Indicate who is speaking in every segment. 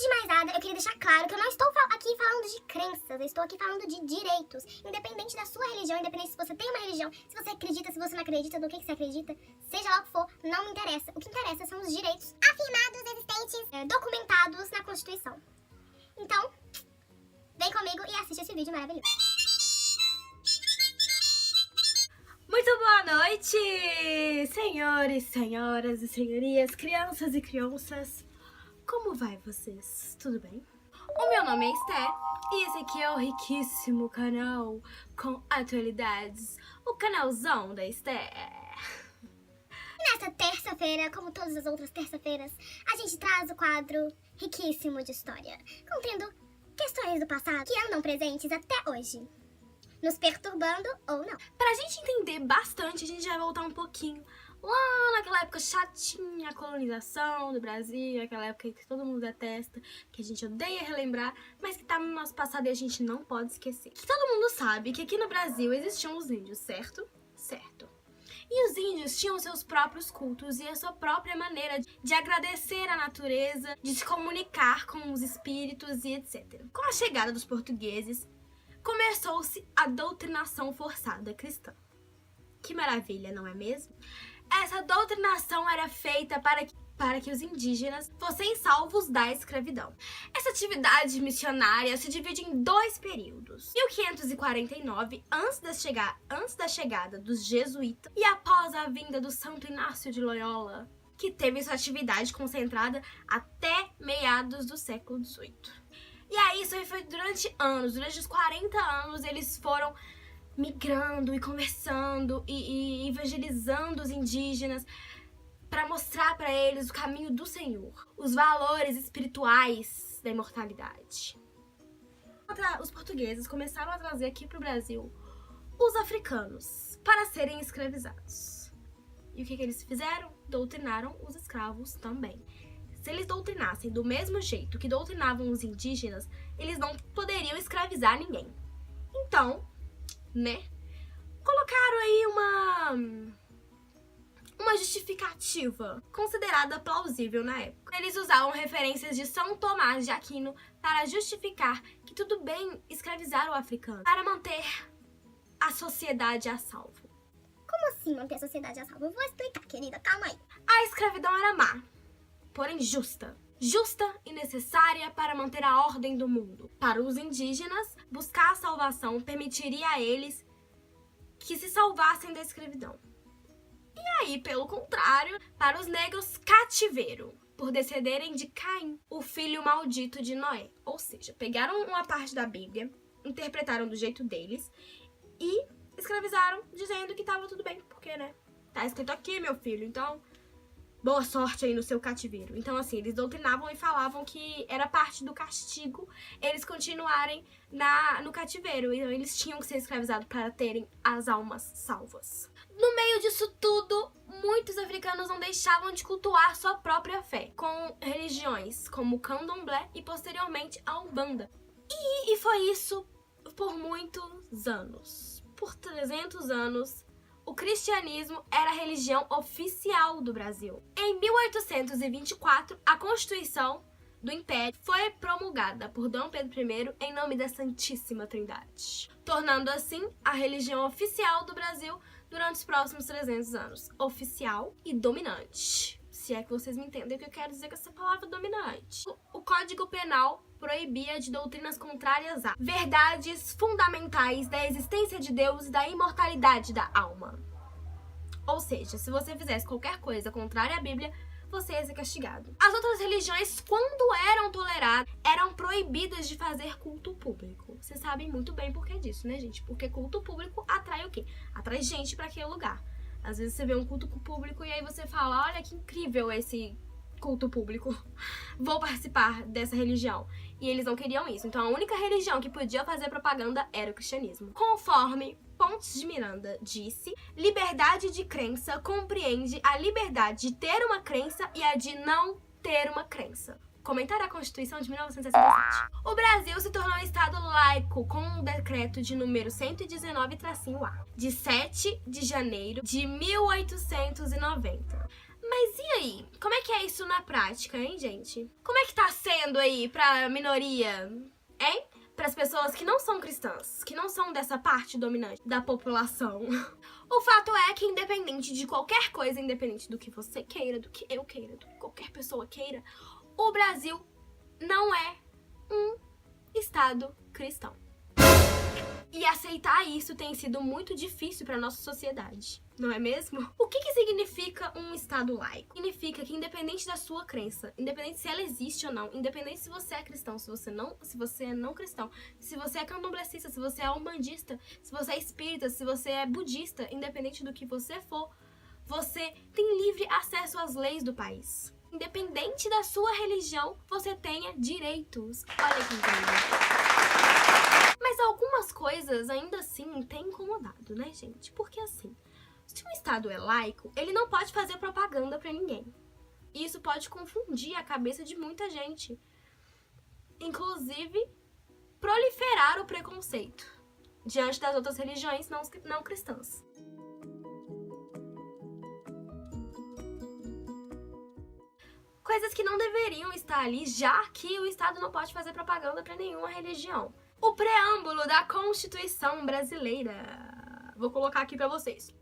Speaker 1: Antes de mais nada, eu queria deixar claro que eu não estou aqui falando de crenças, eu estou aqui falando de direitos. Independente da sua religião, independente se você tem uma religião, se você acredita, se você não acredita, do que você acredita, seja lá o que for, não me interessa. O que interessa são os direitos afirmados, existentes, documentados na Constituição. Então, vem comigo e assiste esse vídeo maravilhoso.
Speaker 2: Muito boa noite, senhores, senhoras e senhorias, crianças e crianças. Como vai vocês? Tudo bem? O meu nome é Esther e esse aqui é o riquíssimo canal com atualidades, o canalzão da Esther.
Speaker 1: Nesta terça-feira, como todas as outras terça-feiras, a gente traz o quadro riquíssimo de história, contendo questões do passado que andam presentes até hoje, nos perturbando ou não.
Speaker 2: Pra gente entender bastante, a gente vai voltar um pouquinho lá naquela época chatinha, a colonização do Brasil, aquela época que todo mundo detesta, que a gente odeia relembrar, mas que tá no nosso passado e a gente não pode esquecer. Que todo mundo sabe que aqui no Brasil existiam os índios, certo? Certo. E os índios tinham seus próprios cultos e a sua própria maneira de agradecer a natureza, de se comunicar com os espíritos e etc. Com a chegada dos portugueses, começou-se a doutrinação forçada cristã. Que maravilha, não é mesmo? Essa doutrinação era feita para que os indígenas fossem salvos da escravidão. Essa atividade missionária se divide em dois períodos. 1549, antes da chegada dos jesuítas, e após a vinda do Santo Inácio de Loyola, que teve sua atividade concentrada até meados do século XVIII. E aí isso aí foi durante os 40 anos eles foram migrando e conversando e evangelizando os indígenas para mostrar para eles o caminho do Senhor, os valores espirituais da imortalidade. Os portugueses começaram a trazer aqui para o Brasil os africanos para serem escravizados. E o que eles fizeram? Doutrinaram os escravos também. Se eles doutrinassem do mesmo jeito que doutrinavam os indígenas, eles não poderiam escravizar ninguém. Então, né, colocaram aí uma justificativa considerada plausível na época. Eles usavam referências de São Tomás de Aquino para justificar que tudo bem escravizar o africano, para manter a sociedade a salvo.
Speaker 1: Como assim manter a sociedade a salvo? Eu vou explicar, querida, calma aí.
Speaker 2: A escravidão era má, porém justa. Justa e necessária para manter a ordem do mundo. Para os indígenas, buscar a salvação permitiria a eles que se salvassem da escravidão. E aí, pelo contrário, para os negros, cativeiro, por descenderem de Caim, o filho maldito de Noé. Ou seja, pegaram uma parte da Bíblia, interpretaram do jeito deles e escravizaram, dizendo que estava tudo bem, porque, né, tá escrito aqui, meu filho, então boa sorte aí no seu cativeiro. Então, assim, eles doutrinavam e falavam que era parte do castigo eles continuarem no cativeiro. Então, eles tinham que ser escravizados para terem as almas salvas. No meio disso tudo, muitos africanos não deixavam de cultuar sua própria fé, com religiões como o candomblé e, posteriormente, a umbanda. E foi isso por muitos anos. Por 300 anos, o cristianismo era a religião oficial do Brasil. Em 1824, a Constituição do Império foi promulgada por Dom Pedro I em nome da Santíssima Trindade, tornando assim a religião oficial do Brasil durante os próximos 300 anos. Oficial e dominante. Se é que vocês me entendem o que eu quero dizer com essa palavra dominante. O Código Penal proibia de doutrinas contrárias a verdades fundamentais da existência de Deus e da imortalidade da alma. Ou seja, se você fizesse qualquer coisa contrária à Bíblia, você ia ser castigado. As outras religiões, quando eram toleradas, eram proibidas de fazer culto público. Vocês sabem muito bem por que disso, né, gente? Porque culto público atrai o quê? Atrai gente para aquele lugar. Às vezes você vê um culto público e aí você fala, olha que incrível esse culto público, vou participar dessa religião. E eles não queriam isso. Então a única religião que podia fazer propaganda era o cristianismo. Conforme Pontes de Miranda disse, liberdade de crença compreende a liberdade de ter uma crença e a de não ter uma crença. Comentário à Constituição de 1967. O Brasil se tornou um estado laico com um decreto de número 119-A, de 7 de janeiro de 1890. Mas e aí? Como é que é isso na prática, hein, gente? Como é que tá sendo aí pra minoria, hein? Para as pessoas que não são cristãs, que não são dessa parte dominante da população. O fato é que independente de qualquer coisa, independente do que você queira, do que eu queira, do que qualquer pessoa queira, o Brasil não é um estado cristão. E aceitar isso tem sido muito difícil para nossa sociedade, não é mesmo? O que significa um estado laico? Significa que independente da sua crença, independente se ela existe ou não, independente se você é cristão, se você é não cristão, se você é candomblessista, se você é umbandista, se você é espírita, se você é budista, independente do que você for, você tem livre acesso às leis do país. Independente da sua religião, você tenha direitos. Olha que incrível. Mas algumas coisas ainda assim têm incomodado, né, gente? Porque assim, se um estado é laico, ele não pode fazer propaganda pra ninguém. E isso pode confundir a cabeça de muita gente. Inclusive, proliferar o preconceito diante das outras religiões não cristãs. Coisas que não deveriam estar ali, já que o Estado não pode fazer propaganda pra nenhuma religião. O preâmbulo da Constituição brasileira. Vou colocar aqui pra vocês.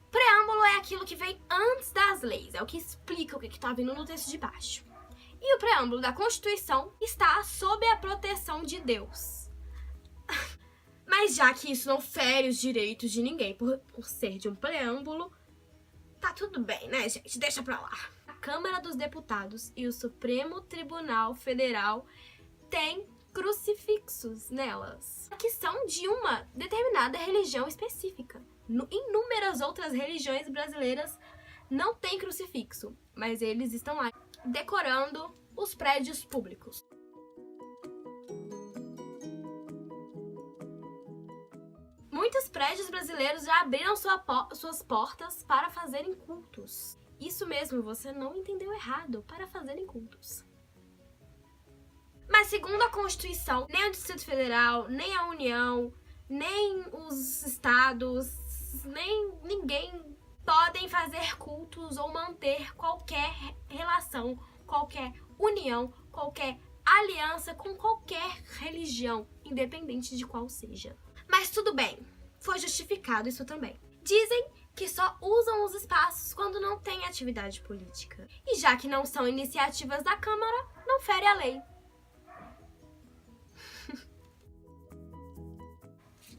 Speaker 2: Preâmbulo é aquilo que vem antes das leis, é o que explica o que tá vindo no texto de baixo. E o preâmbulo da Constituição está sob a proteção de Deus. Mas já que isso não fere os direitos de ninguém por ser de um preâmbulo, tá tudo bem, né, gente? Deixa pra lá. A Câmara dos Deputados e o Supremo Tribunal Federal têm crucifixos nelas, que são de uma determinada religião específica. Inúmeras outras religiões brasileiras não têm crucifixo, mas eles estão lá decorando os prédios públicos. Muitos prédios brasileiros já abriram suas portas para fazerem cultos. Isso mesmo, você não entendeu errado, para fazerem cultos. Mas segundo a Constituição, nem o Distrito Federal, nem a União, nem os estados, nem ninguém podem fazer cultos ou manter qualquer relação, qualquer união, qualquer aliança com qualquer religião, independente de qual seja. Mas tudo bem, foi justificado isso também. Dizem que só usam os espaços quando não tem atividade política. E já que não são iniciativas da Câmara, não fere a lei.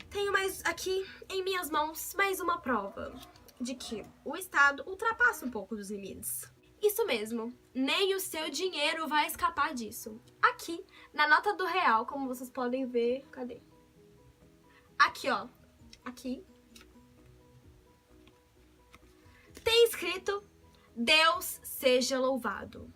Speaker 2: Tenho aqui em minhas mãos mais uma prova de que o Estado ultrapassa um pouco dos limites. Isso mesmo, nem o seu dinheiro vai escapar disso. Aqui, na nota do real, como vocês podem ver, cadê? Aqui, ó. Aqui. Tem escrito: Deus seja louvado.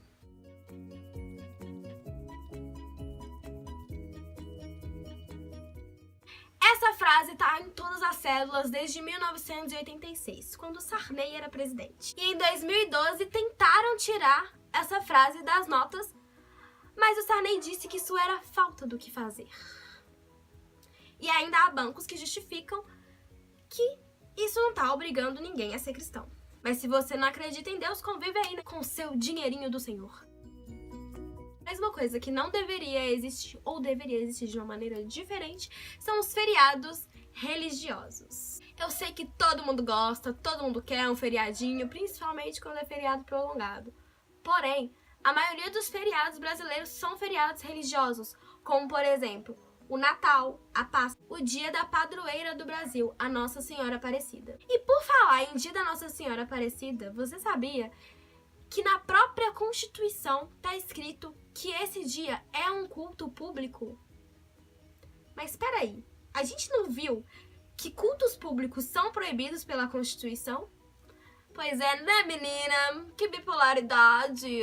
Speaker 2: Essa frase tá em todas as cédulas desde 1986, quando Sarney era presidente. E em 2012 tentaram tirar essa frase das notas, mas o Sarney disse que isso era falta do que fazer. E ainda há bancos que justificam que isso não tá obrigando ninguém a ser cristão. Mas se você não acredita em Deus, convive aí com o seu dinheirinho do Senhor. Mas uma coisa que não deveria existir, ou deveria existir de uma maneira diferente, são os feriados religiosos. Eu sei que todo mundo gosta, todo mundo quer um feriadinho, principalmente quando é feriado prolongado. Porém, a maioria dos feriados brasileiros são feriados religiosos, como por exemplo, o Natal, a Páscoa, o dia da padroeira do Brasil, a Nossa Senhora Aparecida. E por falar em dia da Nossa Senhora Aparecida, você sabia que na própria Constituição tá escrito que esse dia é um culto público? Mas espera aí, a gente não viu que cultos públicos são proibidos pela Constituição? Pois é, né, menina? Que bipolaridade!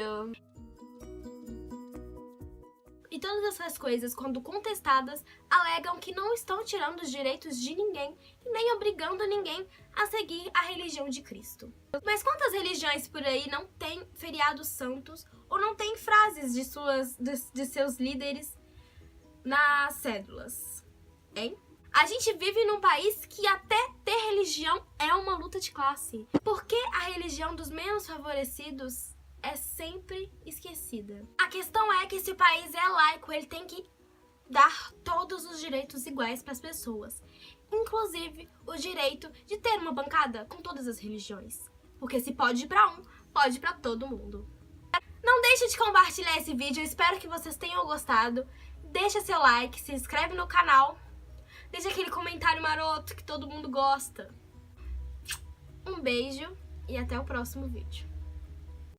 Speaker 2: E todas essas coisas, quando contestadas, alegam que não estão tirando os direitos de ninguém e nem obrigando ninguém a seguir a religião de Cristo. Mas quantas religiões por aí não têm feriados santos ou não têm frases de seus líderes nas cédulas, hein? A gente vive num país que até ter religião é uma luta de classe. Porque a religião dos menos favorecidos é sempre esquecida. A questão é que se o país é laico, ele tem que dar todos os direitos iguais para as pessoas. Inclusive o direito de ter uma bancada com todas as religiões. Porque se pode ir para um, pode ir para todo mundo. Não deixe de compartilhar esse vídeo, eu espero que vocês tenham gostado. Deixa seu like, se inscreve no canal. Deixa aquele comentário maroto que todo mundo gosta. Um beijo e até o próximo vídeo.